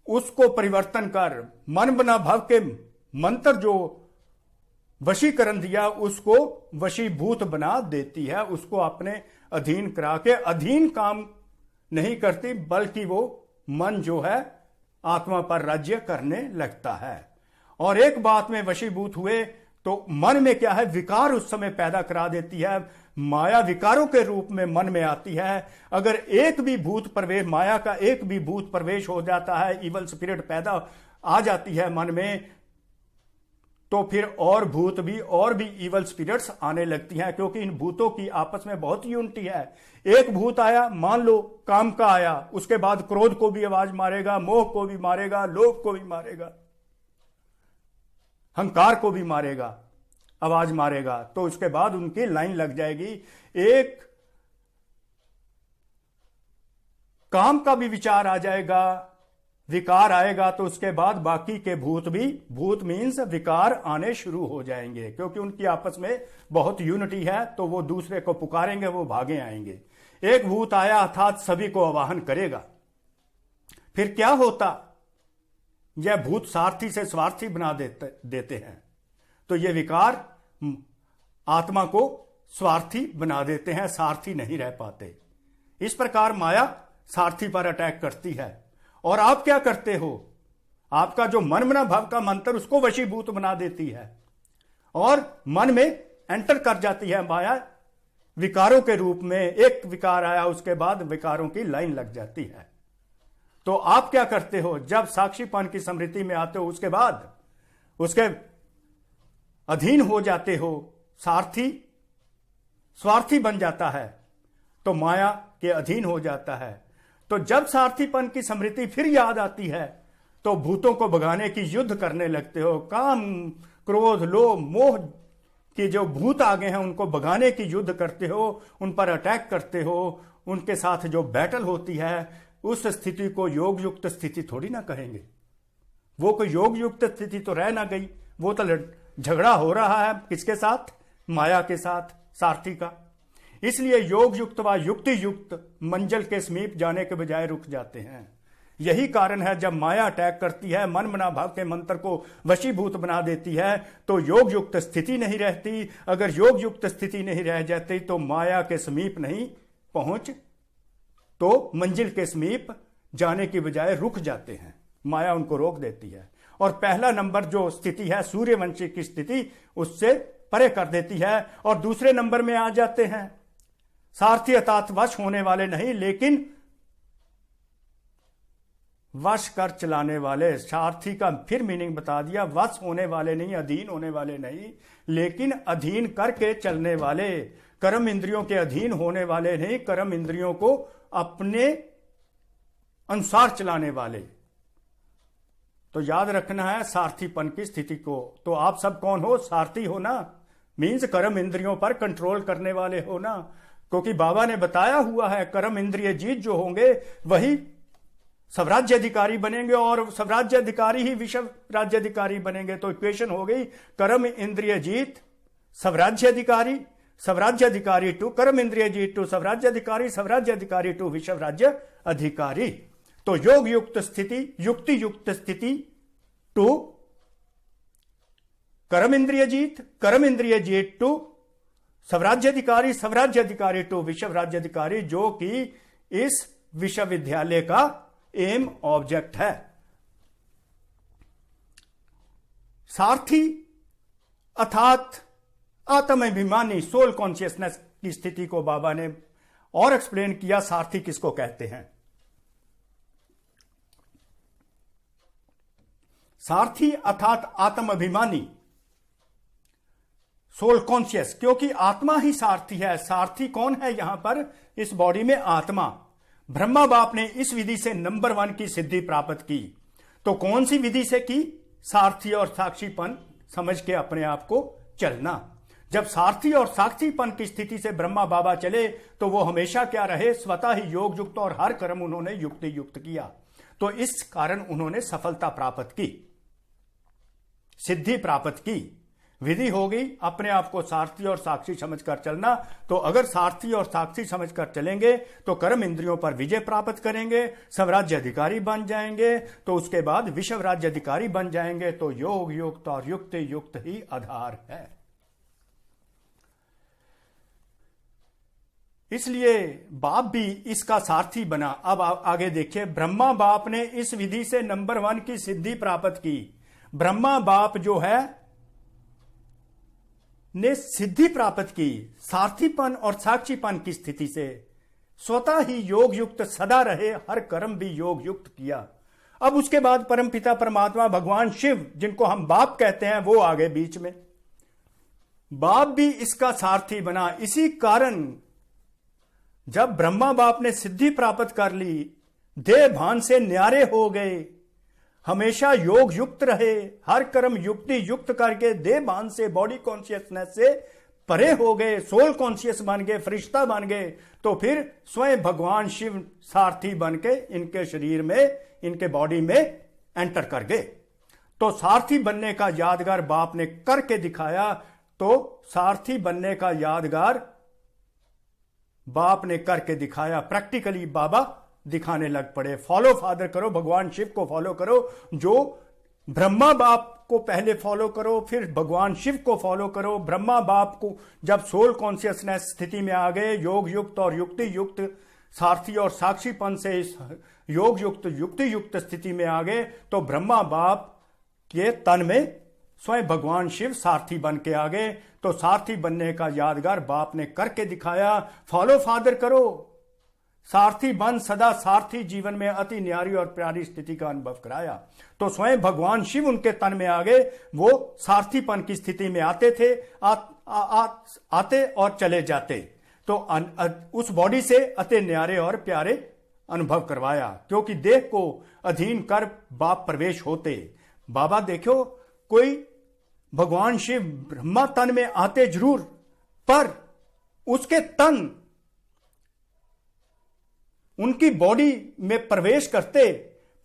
उसको परिवर्तन कर मन बना भाव के मंत्र जो वशीकरण दिया उसको वशीभूत बना देती है, उसको अपने अधीन करा के, अधीन काम नहीं करती बल्कि वो मन जो है आत्मा पर राज्य करने लगता है। और एक बात में वशीभूत हुए तो मन में क्या है, विकार उस समय पैदा करा देती है। माया विकारों के रूप में मन में आती है। अगर एक भी भूत प्रवेश, माया का एक भी भूत प्रवेश हो जाता है, इवल स्पिरिट पैदा आ जाती है मन में, तो फिर और भूत भी, और भी इवल स्पिरिट्स आने लगती हैं, क्योंकि इन भूतों की आपस में बहुत यूनिटी है। एक भूत आया, मान लो काम का आया, उसके बाद क्रोध को भी आवाज मारेगा, मोह को भी मारेगा, लोभ को भी मारेगा, अहंकार को भी मारेगा, आवाज मारेगा, तो उसके बाद उनकी लाइन लग जाएगी। एक काम का भी विचार आ जाएगा, विकार आएगा, तो उसके बाद बाकी के भूत भी, भूत मीन्स विकार आने शुरू हो जाएंगे, क्योंकि उनकी आपस में बहुत यूनिटी है, तो वो दूसरे को पुकारेंगे, वो भागे आएंगे। एक भूत आया अर्थात सभी को आवाहन करेगा। फिर क्या होता? यह भूत सारथी से स्वार्थी बना देते हैं, तो ये विकार आत्मा को स्वार्थी बना देते हैं, सारथी नहीं रह पाते। इस प्रकार माया सारथी पर अटैक करती है। और आप क्या करते हो? आपका जो मन बना भाव का मंत्र, उसको वशीभूत बना देती है और मन में एंटर कर जाती है माया विकारों के रूप में। एक विकार आया, उसके बाद विकारों की लाइन लग जाती है। तो आप क्या करते हो? जब साक्षीपन की स्मृति में आते हो, उसके बाद उसके अधीन हो जाते हो, सारथी स्वार्थी बन जाता है, तो माया के अधीन हो जाता है। तो जब सारथीपन की स्मृति फिर याद आती है, तो भूतों को भगाने की युद्ध करने लगते हो। काम, क्रोध, लोभ, मोह के जो भूत आ गए हैं उनको भगाने की युद्ध करते हो, उन पर अटैक करते हो, उनके साथ जो बैटल होती है, उस स्थिति को योग युक्त स्थिति थोड़ी ना कहेंगे। वो कोई योग युक्त स्थिति तो रह ना गई, वो तो झगड़ा हो रहा है किसके साथ? माया के साथ, सारथी का। इसलिए योग युक्त व युक्ति युक्त मंजिल के समीप जाने के बजाय रुक जाते हैं। यही कारण है जब माया अटैक करती है, मन मना भाव के मंत्र को वशीभूत बना देती है, तो योग युक्त स्थिति नहीं रहती। अगर योग युक्त स्थिति नहीं रह जाती तो माया के समीप नहीं पहुंच, तो मंजिल के समीप जाने की बजाय रुक जाते हैं, माया उनको रोक देती है। और पहला नंबर जो स्थिति है सूर्यवंशी की स्थिति, उससे परे कर देती है। और दूसरे नंबर में आ जाते हैं सारथी अर्थात वश होने वाले नहीं, लेकिन वश कर चलाने वाले। सारथी का फिर मीनिंग बता दिया, वश होने वाले नहीं, अधीन होने वाले नहीं, लेकिन अधीन करके चलने वाले, कर्म इंद्रियों के अधीन होने वाले नहीं, कर्म इंद्रियों को अपने अनुसार चलाने वाले। तो याद रखना है सारथीपन की स्थिति को। तो आप सब कौन हो? सारथी हो ना, मीन्स कर्म इंद्रियों पर कंट्रोल करने वाले हो ना। क्योंकि बाबा ने बताया हुआ है कर्म इंद्रिय जीत जो होंगे वही स्वराज्य अधिकारी बनेंगे और स्वराज्य अधिकारी ही विश्व राज्य अधिकारी बनेंगे। तो इक्वेशन हो गई कर्म इंद्रिय जीत स्वराज्य अधिकारी, स्वराज्य अधिकारी टू कर्म इंद्रिय जीत टू स्वराज्य अधिकारी, स्वराज्य अधिकारी टू विश्व राज्य अधिकारी। तो योग युक्त स्थिति, युक्ति युक्त स्थिति टू कर्म इंद्रिय जीत, कर्म इंद्रिय जीत टू स्वराज्य अधिकारी, स्वराज्य अधिकारी टू विश्व राज्य अधिकारी, जो कि इस विश्वविद्यालय का एम ऑब्जेक्ट है। सारथी अर्थात आत्माभिमानी सोल कॉन्शियसनेस की स्थिति को बाबा ने और एक्सप्लेन किया। सारथी किसको कहते हैं? सारथी अर्थात आत्माभिमानी सोल कॉन्शियस, क्योंकि आत्मा ही सारथी है। सारथी कौन है यहां पर इस बॉडी में? आत्मा। ब्रह्मा बाप ने इस विधि से नंबर 1 की सिद्धि प्राप्त की। तो कौन सी विधि से की? सारथी और साक्षीपन समझ के अपने आप को चलना। जब सारथी और साक्षीपन की स्थिति से ब्रह्मा बाबा चले तो वो हमेशा क्या रहे? स्वतः ही योग युक्त, और हर कर्म उन्होंने युक्ति युक्त किया। तो इस कारण उन्होंने सफलता प्राप्त की, सिद्धि प्राप्त की। विधि हो गई अपने आप को सारथी और साक्षी समझकर चलना। तो अगर सारथी और साक्षी समझकर चलेंगे तो कर्म इंद्रियों पर विजय प्राप्त करेंगे, स्वराज्य अधिकारी बन जाएंगे, तो उसके बाद विश्व राज्य अधिकारी बन जाएंगे। तो योग युक्त और युक्ति युक्त ही आधार है। इसलिए बाप भी इसका सारथी बना। अब आगे देखिए, ब्रह्मा बाप ने इस विधि से नंबर 1 की सिद्धि प्राप्त की। ब्रह्मा बाप जो है ने सिद्धि प्राप्त की सारथीपन और साक्षीपन की स्थिति से। स्वतः ही योग युक्त सदा रहे, हर कर्म भी योग युक्त किया। अब उसके बाद परमपिता परमात्मा भगवान शिव, जिनको हम बाप कहते हैं, वो आगे बीच में। बाप भी इसका सारथी बना। इसी कारण जब ब्रह्मा बाप ने सिद्धि प्राप्त कर ली, देह भान से न्यारे हो गए, हमेशा योग युक्त रहे, हर कर्म युक्ति युक्त करके देह भान से, बॉडी कॉन्शियसनेस से परे हो गए, सोल कॉन्शियस बन गए, फरिश्ता बन गए। तो फिर स्वयं भगवान शिव सारथी बन के इनके शरीर में, इनके बॉडी में एंटर कर गए। तो सारथी बनने का यादगार बाप ने करके दिखाया। तो सारथी बनने का यादगार बाप ने करके दिखाया। प्रैक्टिकली बाबा दिखाने लग पड़े। फॉलो फादर करो, भगवान शिव को फॉलो करो। जो ब्रह्मा बाप को पहले फॉलो करो, फिर भगवान शिव को फॉलो करो। ब्रह्मा बाप को जब सोल कॉन्शियसनेस स्थिति में आ गए, योग युक्त और युक्ति युक्त सारथी और साक्षीपन से इस योग युक्त युक्ति युक्त स्थिति में आ गए, तो ब्रह्मा बाप के तन में स्वयं भगवान शिव सारथी बन के आ गए। तो सारथी बनने का यादगार बाप ने करके दिखाया। फॉलो फादर करो, सारथी बन सदा सारथी, जीवन में अति न्यारी और प्यारी स्थिति का अनुभव कराया। तो स्वयं भगवान शिव उनके तन में आ गए। वो सारथीपन की स्थिति में आते थे, आते और चले जाते। तो उस बॉडी से अति न्यारे और प्यारे अनुभव करवाया, क्योंकि देह को अधीन कर बाप प्रवेश होते। बाबा देखो, कोई भगवान शिव ब्रह्मा तन में आते जरूर, पर उसके तन उनकी बॉडी में प्रवेश करते,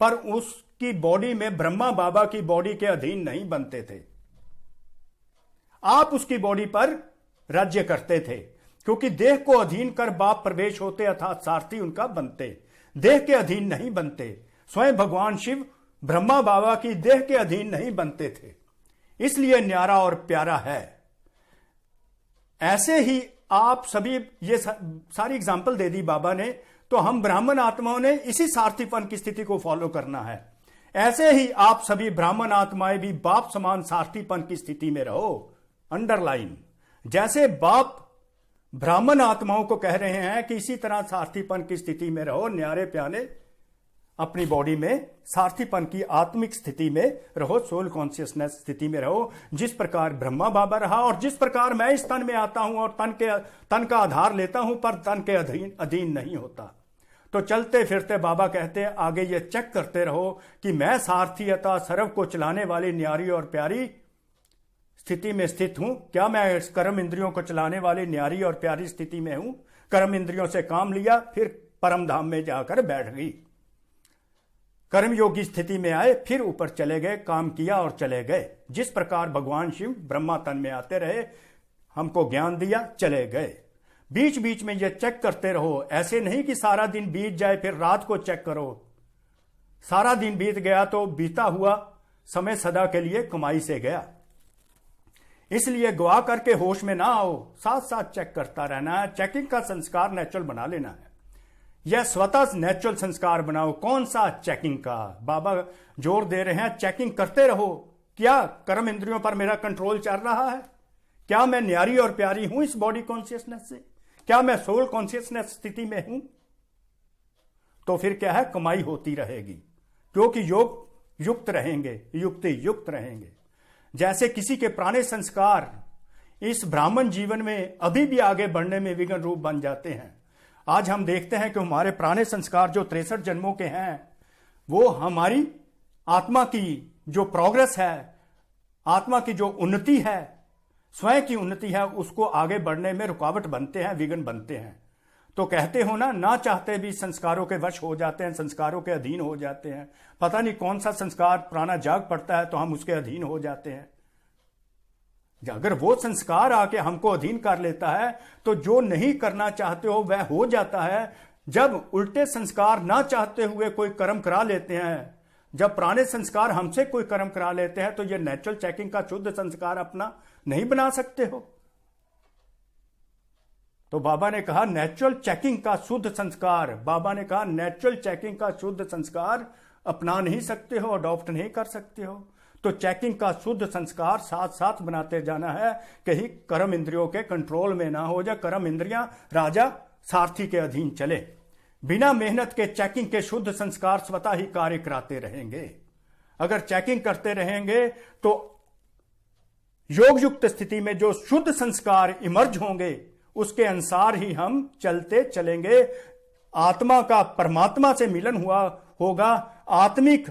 पर उसकी बॉडी में ब्रह्मा बाबा की बॉडी के अधीन नहीं बनते थे। आप उसकी बॉडी पर राज्य करते थे, क्योंकि देह को अधीन कर बाप प्रवेश होते, अर्थात सारथी उनका बनते, देह के अधीन नहीं बनते। स्वयं भगवान शिव ब्रह्मा बाबा की देह के अधीन नहीं बनते थे, इसलिए न्यारा और प्यारा है। ऐसे ही आप सभी, ये सारी एग्जाम्पल दे दी बाबा ने। तो हम ब्राह्मण आत्माओं ने इसी सारथीपन की स्थिति को फॉलो करना है। ऐसे ही आप सभी ब्राह्मण आत्माएं भी बाप समान सारथीपन की स्थिति में रहो। अंडरलाइन, जैसे बाप ब्राह्मण आत्माओं को कह रहे हैं कि इसी तरह सारथीपन की स्थिति में रहो, न्यारे प्यारे अपनी बॉडी में सारथीपन की आत्मिक स्थिति में रहो, सोल कॉन्शियसनेस स्थिति में रहो। जिस प्रकार ब्रह्मा बाबा रहा, और जिस प्रकार मैं इस तन में आता हूं और तन का आधार लेता हूं, पर तन के अधीन नहीं होता। तो चलते फिरते बाबा कहते हैं आगे ये चेक करते रहो कि मैं सारथी अता सर्व को चलाने वाली न्यारी और प्यारी स्थिति में स्थित हूं। क्या मैं कर्म इंद्रियों को चलाने वाली न्यारी और प्यारी स्थिति में हूं? कर्म इंद्रियों से काम लिया, फिर परम धाम में जाकर बैठ गई। कर्मयोग की स्थिति में आए, फिर ऊपर चले गए, काम किया और चले गए। जिस प्रकार भगवान शिव ब्रह्मा तन में आते रहे, हमको ज्ञान दिया, चले गए। बीच बीच में ये चेक करते रहो, ऐसे नहीं कि सारा दिन बीत जाए फिर रात को चेक करो। सारा दिन बीत गया तो बीता हुआ समय सदा के लिए कमाई से गया। इसलिए गवा करके होश में ना आओ, साथ साथ चेक करता रहना है। चेकिंग का संस्कार नेचुरल बना लेना है। यह स्वतः नेचुरल संस्कार बनाओ। कौन सा चेकिंग का? बाबा जोर दे रहे हैं, चेकिंग करते रहो। क्या कर्म इंद्रियों पर मेरा कंट्रोल चल रहा है? क्या मैं न्यारी और प्यारी हूं इस बॉडी कॉन्शियसनेस से? क्या मैं सोल कॉन्शियसनेस स्थिति में हूं? तो फिर क्या है, कमाई होती रहेगी, क्योंकि योग युक्त रहेंगे, युक्ति युक्त रहेंगे। जैसे किसी के पुराने संस्कार इस ब्राह्मण जीवन में अभी भी आगे बढ़ने में विघ्न रूप बन जाते हैं। आज हम देखते हैं कि हमारे पुराने संस्कार जो 63 जन्मों के हैं, वो हमारी आत्मा की जो प्रोग्रेस है, आत्मा की जो उन्नति है, स्वयं की उन्नति है, उसको आगे बढ़ने में रुकावट बनते हैं, विघ्न बनते हैं। तो कहते हो ना चाहते भी संस्कारों के वश हो जाते हैं, संस्कारों के अधीन हो जाते हैं। पता नहीं कौन सा संस्कार पुराना जाग पड़ता है तो हम उसके अधीन हो जाते हैं। अगर वो संस्कार आके हमको अधीन कर लेता है तो जो नहीं करना चाहते हो वह हो जाता है। जब उल्टे संस्कार ना चाहते हुए कोई कर्म करा लेते हैं, जब पुराने संस्कार हमसे कोई कर्म करा लेते हैं, तो ये नेचुरल चेकिंग का शुद्ध संस्कार अपना नहीं बना सकते हो। तो बाबा ने कहा नेचुरल चेकिंग का शुद्ध संस्कार, बाबा ने कहा नेचुरल चेकिंग का शुद्ध संस्कार अपना नहीं सकते हो, अडॉप्ट नहीं कर सकते हो। तो चेकिंग का शुद्ध संस्कार साथ साथ बनाते जाना है, कहीं कर्म इंद्रियों के कंट्रोल में ना हो जाए, कर्म इंद्रियां राजा सारथी के अधीन चले। बिना मेहनत के चेकिंग के शुद्ध संस्कार स्वतः ही कार्य कराते रहेंगे। अगर चेकिंग करते रहेंगे तो योग युक्त स्थिति में जो शुद्ध संस्कार इमर्ज होंगे उसके अनुसार ही हम चलते चलेंगे। आत्मा का परमात्मा से मिलन हुआ होगा। आत्मिक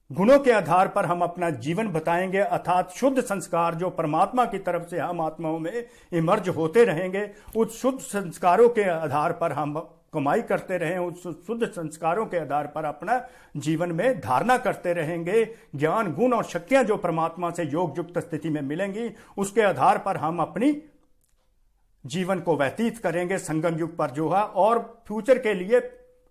गुणों के आधार पर हम अपना जीवन बताएंगे, अर्थात शुद्ध संस्कार जो परमात्मा की तरफ से हम आत्माओं में इमर्ज होते रहेंगे। उस शुद्ध संस्कारों के आधार पर हम कमाई करते रहें, उस शुद्ध संस्कारों के आधार पर अपना जीवन में धारणा करते रहेंगे। ज्ञान गुण और शक्तियां जो परमात्मा से योग युक्त स्थिति में मिलेंगी, उसके आधार पर हम अपनी जीवन को व्यतीत करेंगे संगम युग पर जो है, और फ्यूचर के लिए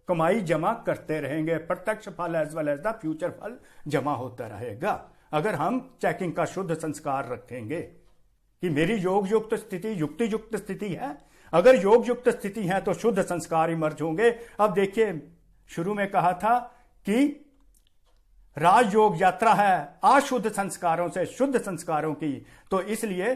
कमाई जमा करते रहेंगे। प्रत्यक्ष फल as well as the future फल जमा होता रहेगा अगर हम चेकिंग का शुद्ध संस्कार रखेंगे कि मेरी योग युक्त स्थिति युक्ति युक्त स्थिति है। अगर योग युक्त स्थिति है तो शुद्ध संस्कार इमर्ज होंगे। अब देखिए, शुरू में कहा था कि राजयोग यात्रा है अशुद्ध संस्कारों से शुद्ध संस्कारों की, तो इसलिए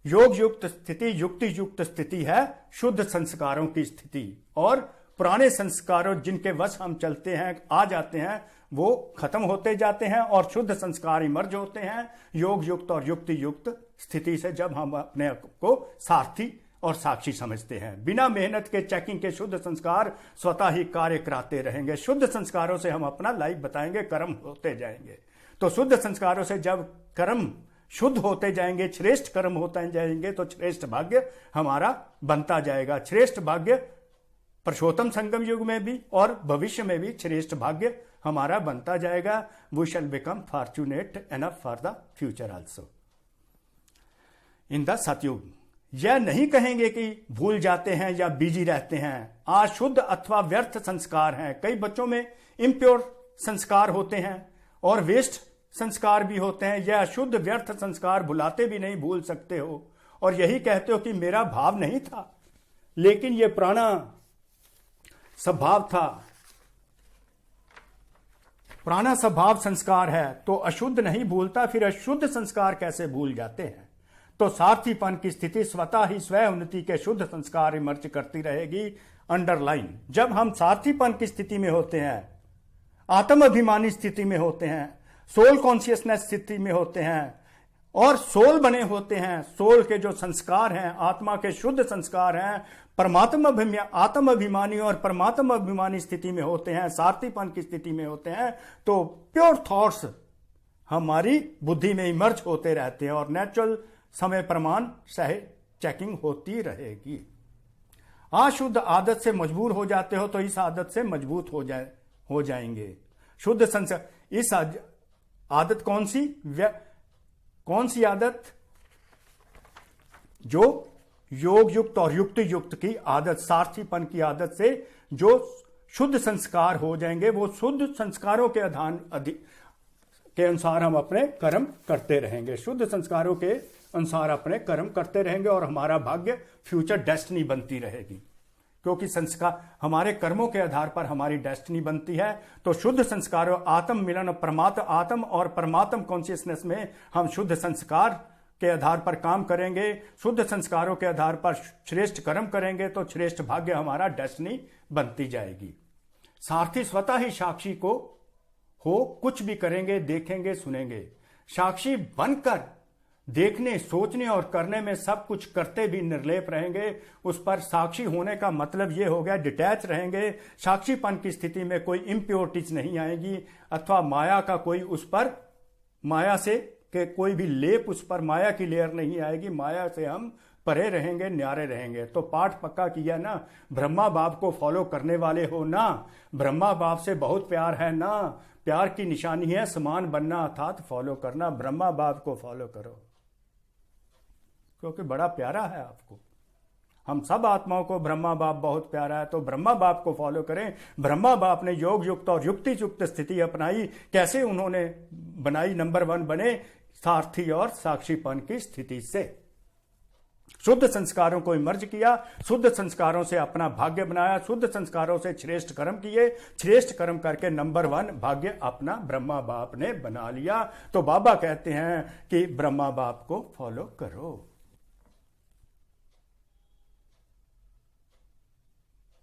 योग युक्त स्थिति युक्ति युक्त स्थिति है शुद्ध संस्कारों की स्थिति। और पुराने संस्कारों जिनके वश हम चलते हैं, आ जाते हैं, वो खत्म होते जाते हैं और शुद्ध संस्कार इमर्ज होते हैं योग युक्त और युक्ति युक्त स्थिति से, जब हम अपने को सारथी और साक्षी समझते हैं। बिना मेहनत के चेकिंग के शुद्ध संस्कार स्वतः ही कार्य कराते रहेंगे। शुद्ध संस्कारों से हम अपना लाइफ बताएंगे, कर्म होते जाएंगे। तो शुद्ध संस्कारों से जब कर्म शुद्ध होते जाएंगे, श्रेष्ठ कर्म होते जाएंगे, तो श्रेष्ठ भाग्य हमारा बनता जाएगा। श्रेष्ठ भाग्य पुरुषोत्तम संगम युग में भी और भविष्य में भी श्रेष्ठ भाग्य हमारा बनता जाएगा। We shall become fortunate enough for the future also in the Satyug. यह नहीं कहेंगे कि भूल जाते हैं या बिजी रहते हैं। अशुद्ध अथवा व्यर्थ संस्कार हैं। कई बच्चों में इम्प्योर संस्कार होते हैं और वेस्ट संस्कार भी होते हैं। यह अशुद्ध व्यर्थ संस्कार भुलाते भी नहीं, भूल सकते हो, और यही कहते हो कि मेरा भाव नहीं था, लेकिन यह पुराना स्वभाव था, पुराना स्वभाव संस्कार है, तो अशुद्ध नहीं भूलता, फिर अशुद्ध संस्कार कैसे भूल जाते हैं। तो सारथीपन की स्थिति स्वतः ही स्वयं उन्नति के शुद्ध संस्कार इमर्ज करती रहेगी। अंडरलाइन, जब हम सारथीपन की स्थिति में होते हैं, आत्म अभिमानी स्थिति में होते हैं, सोल कॉन्शियसनेस स्थिति में होते हैं और सोल बने होते हैं, सोल के जो संस्कार हैं, आत्मा के शुद्ध संस्कार हैं, आत्म अभिमानी और परमात्मा अभिमानी स्थिति में होते हैं, सारथीपन की स्थिति में होते हैं, तो प्योर थॉट्स हमारी बुद्धि में इमर्ज होते रहते हैं और नेचुरल समय प्रमाण सह चेकिंग होती रहेगी। अशुद्ध आदत से मजबूर हो जाते हो तो इस आदत से मजबूत हो जाएंगे। शुद्ध संस्कार, इस आदत कौन सी आदत? जो योग युक्त और युक्ति युक्त की आदत, सारथीपन की आदत से जो शुद्ध संस्कार हो जाएंगे, वो शुद्ध संस्कारों के अनुसार हम अपने कर्म करते रहेंगे, शुद्ध संस्कारों के अनुसार अपने कर्म करते रहेंगे और हमारा भाग्य, फ्यूचर डेस्टिनी बनती रहेगी। क्योंकि संस्कार, हमारे कर्मों के आधार पर हमारी डेस्टिनी बनती है। तो शुद्ध संस्कारों, आत्म मिलन, आत्म और परमात्म कॉन्शियसनेस में हम शुद्ध संस्कार के आधार पर काम करेंगे, शुद्ध संस्कारों के आधार पर श्रेष्ठ कर्म करेंगे तो श्रेष्ठ भाग्य हमारा डेस्टिनी बनती जाएगी। सारथी स्वतः ही साक्षी को हो, कुछ भी करेंगे, देखेंगे, सुनेंगे। साक्षी बनकर देखने, सोचने और करने में सब कुछ करते भी निर्लेप रहेंगे। उस पर साक्षी होने का मतलब यह हो गया डिटैच रहेंगे। साक्षीपन की स्थिति में कोई इम्प्योरिटीज नहीं आएगी अथवा माया का कोई उस पर, माया से के कोई भी लेप, उस पर माया की लेयर नहीं आएगी। माया से हम परे रहेंगे, न्यारे रहेंगे। तो पाठ पक्का किया ना, ब्रह्मा बाप को फॉलो करने वाले हो ना, ब्रह्मा बाप से बहुत प्यार है ना, प्यार की निशानी है समान बनना अर्थात फॉलो करना। ब्रह्मा बाप को फॉलो करो क्योंकि बड़ा प्यारा है आपको। हम सब आत्माओं को ब्रह्मा बाप बहुत प्यारा है, तो ब्रह्मा बाप को फॉलो करें। ब्रह्मा बाप ने योग युक्त और युक्ति युक्त स्थिति अपनाई, कैसे उन्होंने बनाई? नंबर 1 बने सारथी और साक्षीपन की स्थिति से। शुद्ध संस्कारों को इमर्ज किया, शुद्ध संस्कारों से अपना भाग्य बनाया, शुद्ध संस्कारों से श्रेष्ठ कर्म किए, श्रेष्ठ कर्म करके नंबर 1 भाग्य अपना ब्रह्मा बाप ने बना लिया। तो बाबा कहते हैं कि ब्रह्मा बाप को फॉलो करो।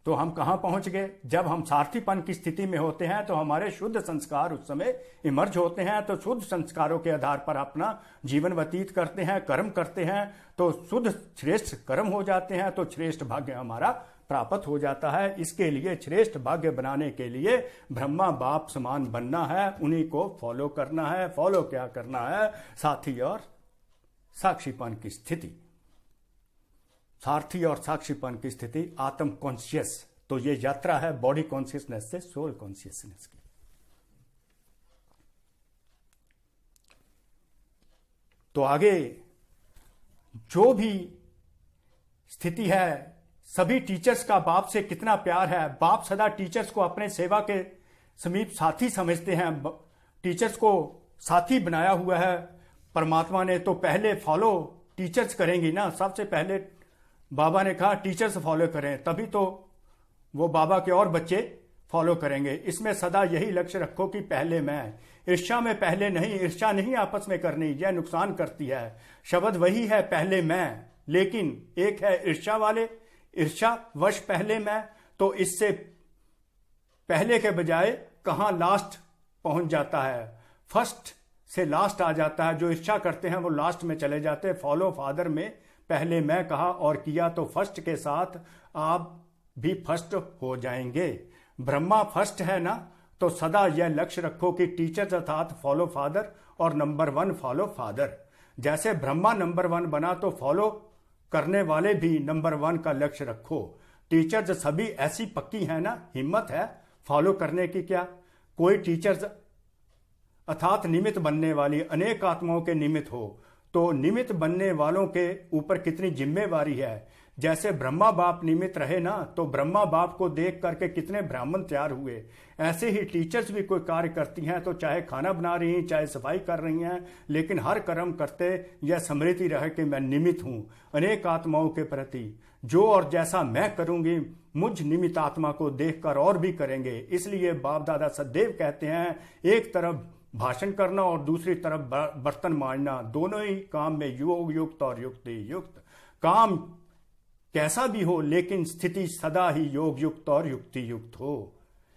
तो हम कहां पहुंच गए? जब हम सारथीपन की स्थिति में होते हैं तो हमारे शुद्ध संस्कार उस समय इमर्ज होते हैं। तो शुद्ध संस्कारों के आधार पर अपना जीवन व्यतीत करते हैं, कर्म करते हैं, तो शुद्ध श्रेष्ठ कर्म हो जाते हैं, तो श्रेष्ठ भाग्य हमारा प्राप्त हो जाता है। इसके लिए श्रेष्ठ भाग्य बनाने के लिए ब्रह्मा बाप समान बनना है, उन्हीं को फॉलो करना है। फॉलो क्या करना है? साथी और साक्षीपन की स्थिति। सारथी और साक्षीपन की स्थिति आत्म कॉन्शियस। तो ये यात्रा है बॉडी कॉन्शियसनेस से सोल कॉन्शियसनेस की। तो आगे जो भी स्थिति है, सभी टीचर्स का बाप से कितना प्यार है। बाप सदा टीचर्स को अपने सेवा के समीप साथी समझते हैं, टीचर्स को साथी बनाया हुआ है परमात्मा ने। तो पहले फॉलो टीचर्स करेंगी ना, सबसे पहले बाबा ने कहा टीचर्स फॉलो करें, तभी तो वो बाबा के और बच्चे फॉलो करेंगे। इसमें सदा यही लक्ष्य रखो कि पहले मैं, ईर्ष्या में पहले नहीं, ईर्ष्या नहीं आपस में करनी, यह नुकसान करती है। शब्द वही है पहले मैं, लेकिन एक है ईर्ष्या वाले, ईर्ष्या वश पहले मैं, तो इससे पहले के बजाय कहां लास्ट पहुंच जाता है, फर्स्ट से लास्ट आ जाता है। जो ईर्ष्या करते हैं वो लास्ट में चले जाते हैं। फॉलो फादर में पहले मैं कहा और किया, तो फर्स्ट के साथ आप भी फर्स्ट हो जाएंगे। ब्रह्मा फर्स्ट है ना, तो सदा यह लक्ष्य रखो कि टीचर अर्थात फॉलो फादर और नंबर 1 फॉलो फादर। जैसे ब्रह्मा नंबर 1 बना तो फॉलो करने वाले भी नंबर 1 का लक्ष्य रखो। टीचर्स सभी ऐसी पक्की है ना, हिम्मत है फॉलो करने की क्या? कोई टीचर्स अर्थात निमित्त बनने वाली अनेक आत्माओं के निमित्त हो, तो निमित्त बनने वालों के ऊपर कितनी जिम्मेवारी है। जैसे ब्रह्मा बाप निमित्त रहे ना, तो ब्रह्मा बाप को देख करके कितने ब्राह्मण तैयार हुए। ऐसे ही टीचर्स भी कोई कार्य करती हैं, तो चाहे खाना बना रही हैं, चाहे सफाई कर रही हैं, लेकिन हर कर्म करते यह स्मृति रहे कि मैं निमित्त हूं अनेक आत्माओं के प्रति। जो और जैसा मैं करूंगी, मुझ निमित्त आत्मा को देखकर और भी करेंगे। इसलिए बाप दादा सदैव कहते हैं, एक तरफ भाषण करना और दूसरी तरफ बर्तन मांजना, दोनों ही काम में योग युक्त और युक्ति युक्त। काम कैसा भी हो, लेकिन स्थिति सदा ही योग युक्त और युक्ति युक्त हो।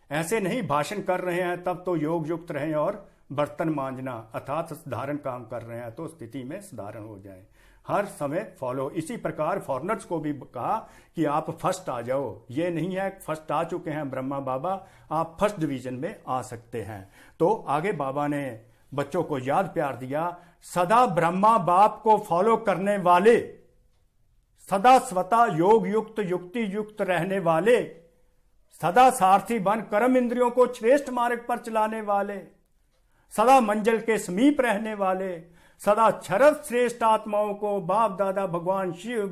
ऐसे नहीं भाषण कर रहे हैं तब तो योग युक्त रहें और बर्तन मांजना अर्थात साधारण काम कर रहे हैं तो स्थिति में साधारण हो जाए। हर समय फॉलो। इसी प्रकार फॉरनर्स को भी कहा कि आप फर्स्ट आ जाओ। ये नहीं है फर्स्ट आ चुके हैं ब्रह्मा बाबा, आप फर्स्ट डिवीजन में आ सकते हैं। तो आगे बाबा ने बच्चों को याद प्यार दिया, सदा ब्रह्मा बाप को फॉलो करने वाले सदा स्वता योग युक्त युक्ति युक्त रहने वाले, सदा सारथी बन कर्म इंद्रियों को श्रेष्ठ मार्ग पर चलाने वाले, सदा मंजिल के समीप रहने वाले, सदा क्षरत श्रेष्ठ आत्माओं को बाप दादा भगवान शिव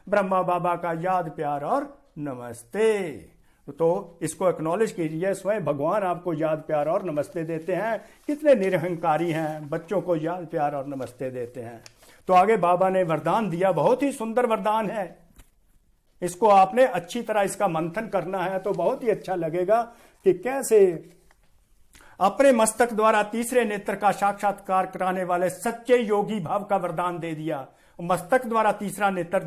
ब्रह्मा बाबा का याद प्यार और नमस्ते। तो इसको एक्नॉलेज कीजिए, स्वयं भगवान आपको याद प्यार और नमस्ते देते हैं। कितने निरहंकारी हैं, बच्चों को याद प्यार और नमस्ते देते हैं। तो आगे बाबा ने वरदान दिया, बहुत ही सुंदर वरदान है। इसको आपने अच्छी तरह इसका मंथन करना है तो बहुत ही अच्छा लगेगा कि कैसे अपने मस्तक द्वारा तीसरे नेत्र का साक्षात्कार कराने वाले सच्चे योगी भाव का वरदान दे दिया। मस्तक द्वारा तीसरा नेत्र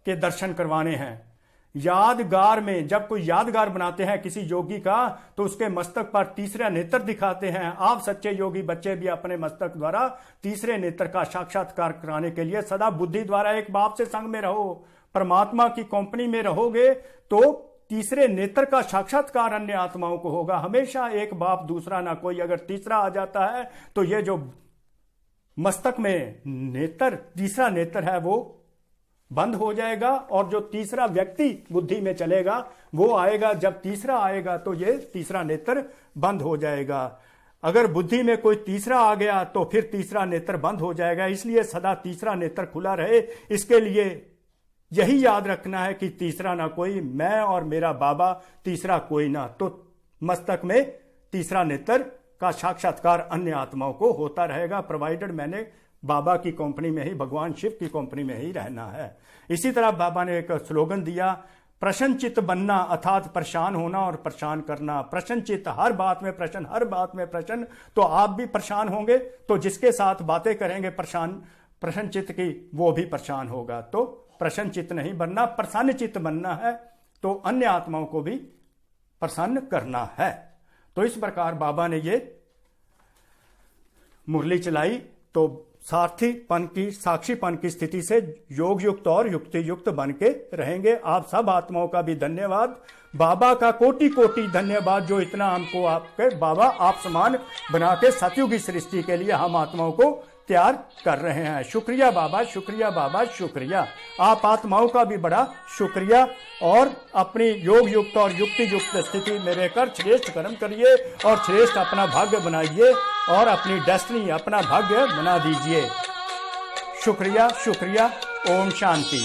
के दर्शन करवाने हैं। यादगार में जब कोई यादगार बनाते हैं किसी योगी का तो उसके मस्तक पर तीसरा नेत्र दिखाते हैं। आप सच्चे योगी बच्चे भी अपने मस्तक द्वारा तीसरे नेत्र का साक्षात्कार कराने के लिए सदा बुद्धि द्वारा एक बाप से संग में रहो, परमात्मा की कंपनी में रहोगे तो तीसरे नेत्र का साक्षात्कार अन्य आत्माओं को होगा। हमेशा एक बाप दूसरा ना कोई, अगर तीसरा आ जाता है तो ये जो मस्तक में नेत्र तीसरा नेत्र है वो बंद हो जाएगा और जो तीसरा व्यक्ति बुद्धि में चलेगा वो आएगा। जब तीसरा आएगा तो ये तीसरा नेत्र बंद हो जाएगा। अगर बुद्धि में कोई तीसरा आ गया तो फिर तीसरा नेत्र बंद हो जाएगा। इसलिए सदा तीसरा नेत्र खुला रहे, इसके लिए यही याद रखना है कि तीसरा ना कोई, मैं और मेरा बाबा, तीसरा कोई ना। तो मस्तक में तीसरा नेत्र का साक्षात्कार अन्य आत्माओं को होता रहेगा, प्रोवाइडेड मैंने बाबा की कंपनी में ही, भगवान शिव की कंपनी में ही रहना है। इसी तरह बाबा ने एक स्लोगन दिया, प्रसन्नचित्त बनना अर्थात परेशान होना और परेशान करना। प्रसन्नचित्त, हर बात में प्रसन्न, हर बात में प्रसन्न। तो आप भी परेशान होंगे तो जिसके साथ बातें करेंगे प्रसन्न चित्त की वो भी परेशान होगा। तो प्रसन्न चित्त नहीं बनना, प्रसन्न चित्त बनना है। तो अन्य आत्माओं को भी प्रसन्न करना है। तो इस प्रकार बाबा ने ये मुरली चलाई। तो सारथीपन की, साक्षीपन की स्थिति से योग युक्त और युक्ति युक्त बन के रहेंगे। आप सब आत्माओं का भी धन्यवाद, बाबा का कोटि कोटि धन्यवाद जो इतना हमको आपके बाबा आप समान बना के सतयुगी सृष्टि के लिए हम आत्माओं को तैयार कर रहे हैं। शुक्रिया बाबा, शुक्रिया बाबा, शुक्रिया। आप आत्माओं का भी बड़ा शुक्रिया और अपनी योग युक्त और युक्ति युक्त स्थिति में रहकर श्रेष्ठ कर्म करिए और श्रेष्ठ अपना भाग्य बनाइए और अपनी डेस्टिनी, अपना भाग्य बना दीजिए। शुक्रिया, शुक्रिया। ओम शांति।